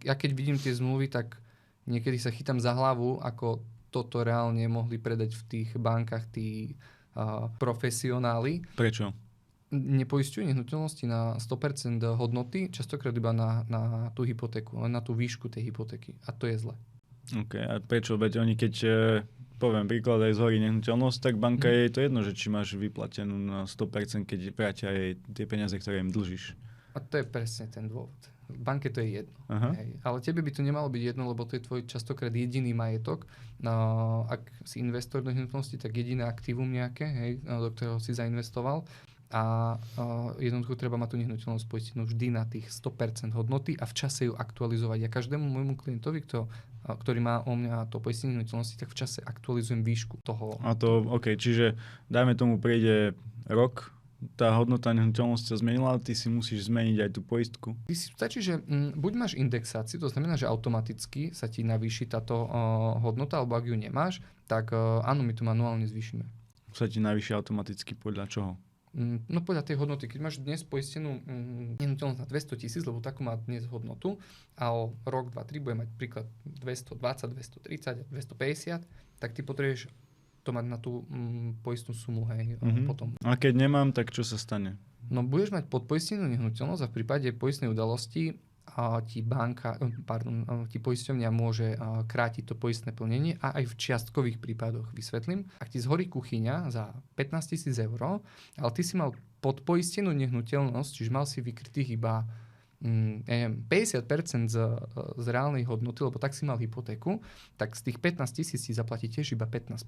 Ja keď vidím tie zmluvy, tak niekedy sa chytám za hlavu, ako toto reálne mohli predať v tých bankách tí profesionáli. Prečo? Nepoisťujú nehnuteľnosti na 100% hodnoty, častokrát iba na tú hypotéku, len na tú výšku tej hypotéky. A to je zle. OK, a prečo? Veď oni keď, poviem príklad, aj zhorí nehnuteľnosť, tak banka je to jedno, že či máš vyplatenú na 100%, keď vrátia jej tie peniaze, ktoré im dlžíš. A to je presne ten dôvod. V banke to je jedno. Aha. Ale tebe by to nemalo byť jedno, lebo to je tvoj častokrát jediný majetok. Ak si investor do nehnuteľnosti, tak jediné aktívum nejaké, do ktorého si zainvestoval. A jednoducho treba mať tú nehnuteľnosť poistenú vždy na tých 100% hodnoty a v čase ju aktualizovať. Ja každému môjmu klientovi, ktorý má o mňa to poistenie nehnuteľnosti, tak v čase aktualizujem výšku toho. A to, OK, čiže dajme tomu prejde rok, tá hodnota nehnuteľnosti sa zmenila, ty si musíš zmeniť aj tú poistku. Stačí, že buď máš indexáciu, to znamená, že automaticky sa ti navýši táto hodnota, alebo ak ju nemáš, tak áno, my to manuálne zvýšime. Sa ti navýši automaticky podľa čoho? No podľa tej hodnoty, keď máš dnes poistenú nehnuteľnosť na 200 000, lebo takú má dnes hodnotu a o rok, 2, 3 bude mať príklad 220, 230, 250, tak ty potrebuješ to mať na tú poistnú sumu, potom. A keď nemám, tak čo sa stane? No budeš mať podpoistenú nehnuteľnosť a v prípade poistnej udalosti ti poisťovňa môže krátiť to poistné plnenie a aj v čiastkových prípadoch. Vysvetlím. Ak ti zhorí kuchyňa za 15 000 eur, ale ty si mal podpoistenú nehnuteľnosť, čiže mal si vykrytých iba 50% z reálnej hodnoty, lebo tak si mal hypotéku, tak z tých 15 000 si zaplatí tiež iba 15%.